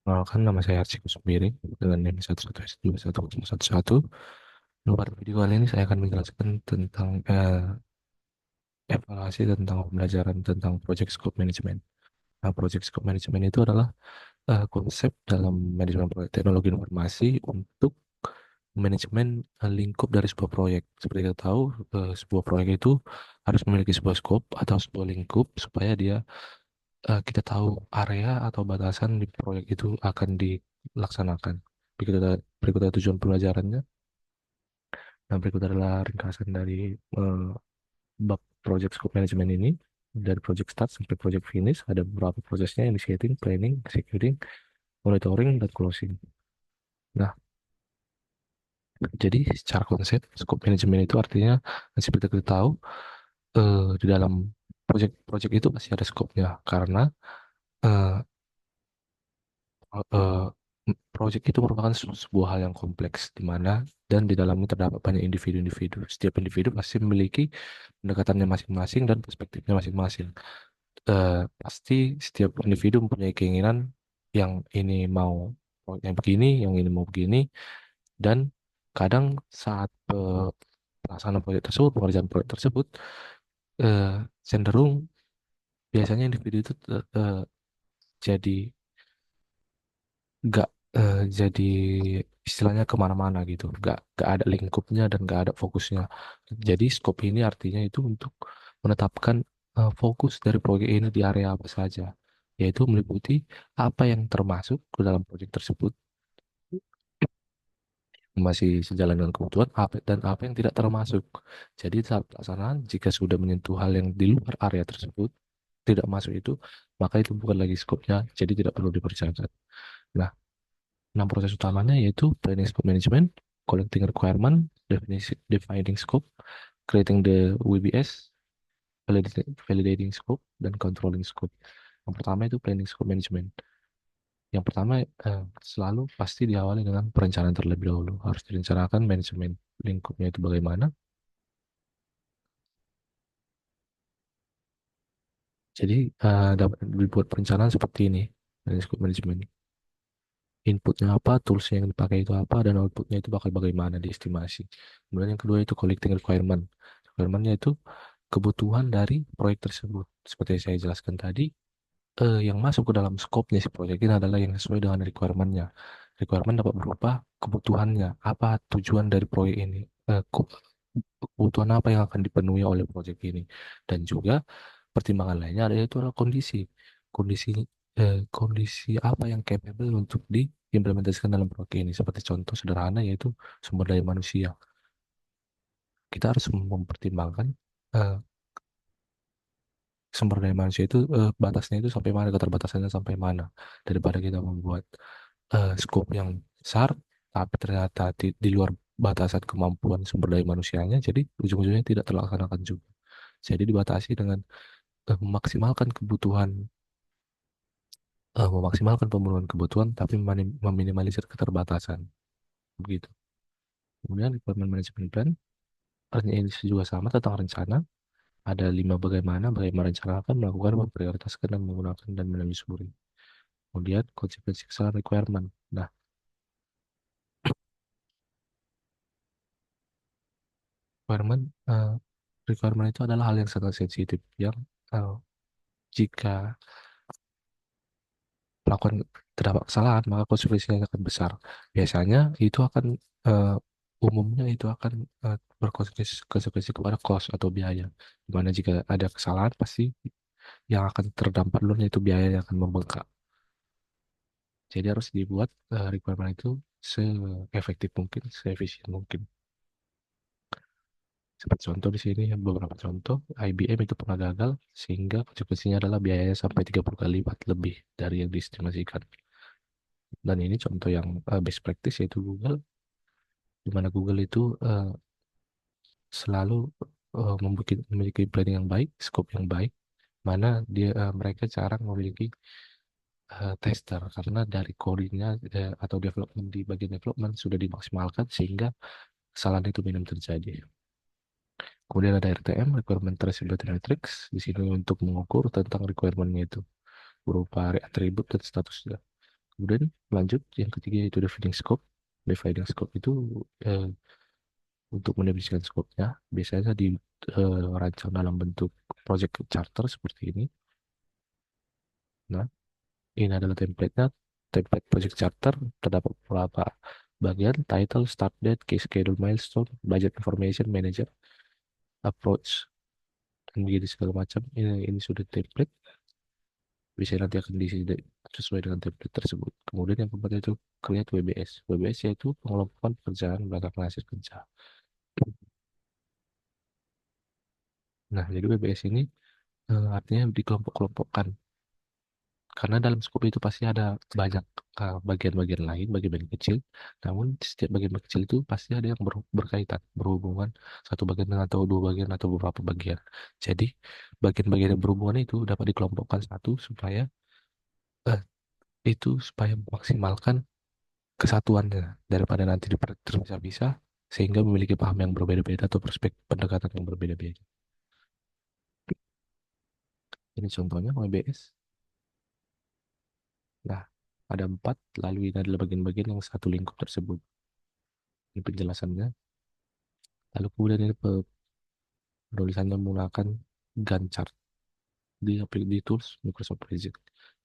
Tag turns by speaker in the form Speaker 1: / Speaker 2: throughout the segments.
Speaker 1: Kenalkan, nama saya Arsiko Sumiri dengan NIM 11S2111. Pada video kali ini saya akan menjelaskan tentang evaluasi tentang pembelajaran tentang Project Scope Management. Nah, Project Scope Management itu adalah konsep dalam manajemen proyek teknologi informasi untuk manajemen lingkup dari sebuah proyek. Seperti kita tahu, sebuah proyek itu harus memiliki sebuah scope atau sebuah lingkup supaya kita tahu area atau batasan di proyek itu akan dilaksanakan. Berikut adalah tujuan pembelajarannya. Nah, berikut adalah ringkasan dari eh, bab project scope management ini. Dari project start sampai project finish, ada beberapa prosesnya: initiating, planning, executing, monitoring, dan closing. Nah, jadi secara konsep, scope management itu artinya, seperti kita tahu, di dalam project itu pasti ada scope-nya, karena eh, eh, proyek itu merupakan sebuah hal yang kompleks di mana dan di dalamnya terdapat banyak individu-individu. Setiap individu pasti memiliki pendekatannya masing-masing dan perspektifnya masing-masing. Pasti setiap individu mempunyai keinginan yang ini mau yang begini, yang ini mau begini, dan kadang saat pelaksanaan proyek tersebut, pengerjaan proyek tersebut, eh, cenderung biasanya individu itu jadi nggak jadi istilahnya kemana-mana gitu, nggak ada lingkupnya dan nggak ada fokusnya. Jadi scope ini artinya itu untuk menetapkan fokus dari proyek ini di area apa saja, yaitu meliputi apa yang termasuk ke dalam proyek tersebut masih sejalan dengan kebutuhan apa dan apa yang tidak termasuk. Jadi saat pelaksanaan, jika sudah menyentuh hal yang di luar area tersebut, tidak masuk itu, maka itu bukan lagi skopnya, jadi tidak perlu dipercayakan. Nah, 6 proses utamanya yaitu planning scope management, collecting requirement, defining scope, creating the WBS, validating scope, dan controlling scope. Yang pertama itu planning scope management. Yang pertama selalu pasti diawali dengan perencanaan terlebih dahulu. Harus direncanakan manajemen lingkupnya itu bagaimana. Jadi dapat dibuat perencanaan seperti ini, planning scope management. Inputnya apa, toolsnya yang dipakai itu apa, dan outputnya itu bakal bagaimana diestimasi. Kemudian yang kedua itu collecting requirement. Requirementnya itu kebutuhan dari proyek tersebut. Seperti yang saya jelaskan tadi, yang masuk ke dalam skopnya si proyek ini adalah yang sesuai dengan requirementnya. Requirement dapat berupa kebutuhannya, apa tujuan dari proyek ini, kebutuhan apa yang akan dipenuhi oleh proyek ini, dan juga pertimbangan lainnya ada yaitu adalah kondisi kondisi apa yang capable untuk diimplementasikan dalam proyek ini. Seperti contoh sederhana yaitu sumber daya manusia. Kita harus mempertimbangkan eh, sumber daya manusia itu batasnya itu sampai mana, keterbatasannya sampai mana, daripada kita membuat scope yang besar tapi ternyata di luar batasan kemampuan sumber daya manusianya, jadi ujung-ujungnya tidak terlaksanakan juga. Jadi dibatasi dengan memaksimalkan kebutuhan, memaksimalkan pemenuhan kebutuhan tapi meminimalisir keterbatasan begitu. Kemudian requirement management plan, artinya ini juga sama tentang rencana. Ada 5 bagaimana merencanakan, melakukan, memprioritaskan, dan menggunakan dan menelusuri. Kemudian konsekuensi kesalahan requirement. Nah, requirement eh, requirement itu adalah hal yang sangat sensitif yang eh, jika melakukan terdapat kesalahan maka konsekuensinya akan besar. Biasanya itu akan eh, umumnya itu akan berkonsekuensi konsekuensi kepada cost atau biaya. Dimana jika ada kesalahan pasti yang akan terdampak dulu yaitu biaya yang akan membengkak. Jadi harus dibuat requirement itu seefektif mungkin, seefisien mungkin. Seperti contoh di sini beberapa contoh, IBM itu pernah gagal sehingga konsekuensinya adalah biayanya sampai 30 kali lipat lebih dari yang diestimasikan. Dan ini contoh yang best practice yaitu Google, di mana Google itu selalu memiliki planning yang baik, scope yang baik, mana mereka jarang memiliki tester karena dari codingnya atau development di bagian development sudah dimaksimalkan sehingga kesalahan itu minim terjadi. Kemudian ada RTM, Requirement Traceability Matrix, di sini untuk mengukur tentang requirementnya itu berupa atribut dan statusnya. Kemudian lanjut yang ketiga itu defining scope. Defining scope itu eh, untuk mendefinisikan scope-nya biasanya dirancang dalam bentuk project charter seperti ini. Nah, ini adalah template-nya. Template project charter terdapat beberapa bagian: title, start date, case schedule, milestone, budget information, manager, approach, dan begitu segala macam. Ini sudah template. Bisa nanti akan diisi sesuai dengan template tersebut. Kemudian yang keempat itu create WBS. WBS yaitu pengelompokan pekerjaan berdasarkan hasil kerja. Nah, jadi WBS ini artinya dikelompok-kelompokkan. Karena dalam skop itu pasti ada banyak bagian-bagian lain, bagian-bagian kecil. Namun setiap bagian kecil itu pasti ada yang berkaitan, berhubungan satu bagian dengan atau dua bagian atau beberapa bagian. Jadi bagian-bagian yang berhubungan itu dapat dikelompokkan satu supaya eh, supaya memaksimalkan kesatuannya daripada nanti terpisah-pisah sehingga memiliki paham yang berbeda-beda atau perspektif pendekatan yang berbeda-beda. Ini contohnya OBS. Nah, ada empat, lalu ini adalah bagian-bagian yang satu lingkup tersebut. Ini penjelasannya. Lalu kemudian ini penulisannya menggunakan Gantt chart di tools Microsoft Project.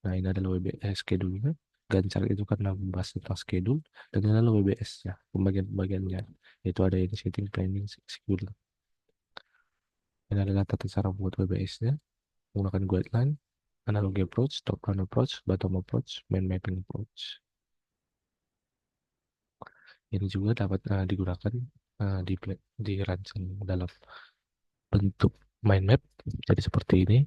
Speaker 1: Nah, ini adalah WBS schedule-nya. Gantt chart itu karena membahas tentang schedule, dan ini adalah WBS-nya, pembagian-pembagiannya. Yaitu ada initiating, planning, execution. Ini adalah tata cara membuat WBS-nya menggunakan guideline, analogy approach, top-down approach, bottom approach, mind mapping approach. Ini juga dapat digunakan dirancang dalam bentuk mind map, jadi seperti ini.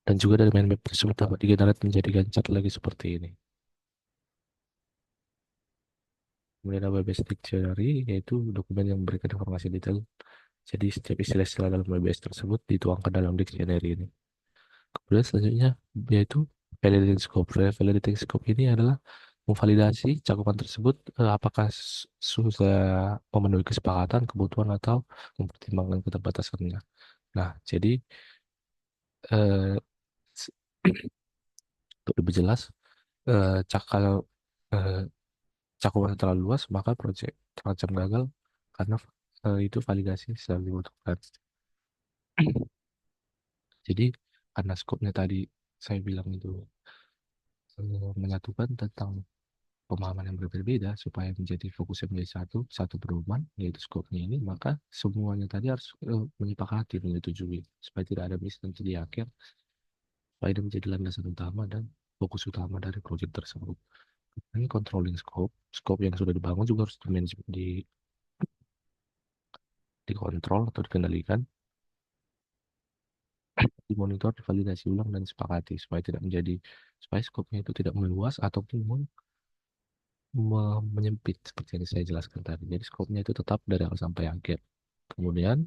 Speaker 1: Dan juga dari mind map tersebut dapat digenerate menjadi Gantt chart lagi seperti ini. Kemudian ada WBS Dictionary, yaitu dokumen yang memberikan informasi detail. Jadi setiap istilah-istilah dalam WBS tersebut dituangkan dalam dictionary ini. Kemudian selanjutnya yaitu validating scope. Validating scope ini adalah memvalidasi cakupan tersebut apakah sudah memenuhi kesepakatan, kebutuhan, atau mempertimbangkan keterbatasannya. Nah, jadi eh, s- untuk lebih jelas, cakal eh, cakupan terlalu luas, maka proyek terancam gagal karena itu validasi selalu dibutuhkan. Jadi karena skopnya tadi saya bilang itu menyatukan tentang pemahaman yang berbeda supaya menjadi fokusnya menjadi satu pedoman yaitu skopnya ini, maka semuanya tadi harus menyepakati, menyetujui supaya tidak ada miss nanti di akhir, supaya ini menjadi landasan utama dan fokus utama dari proyek tersebut. Ini controlling scope yang sudah dibangun juga harus dikontrol atau dikendalikan, dimonitor, divalidasi ulang, dan disepakati supaya skopnya itu tidak meluas ataupun menyempit seperti yang saya jelaskan tadi. Jadi skopnya itu tetap dari awal sampai akhir. Kemudian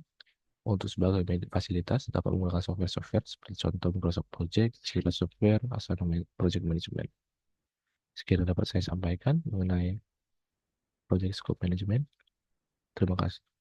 Speaker 1: untuk sebagai fasilitas dapat menggunakan software-software seperti contoh Microsoft Project, Jira Software, Asana Project Management. Sekian dapat saya sampaikan mengenai Project Scope Management. Terima kasih.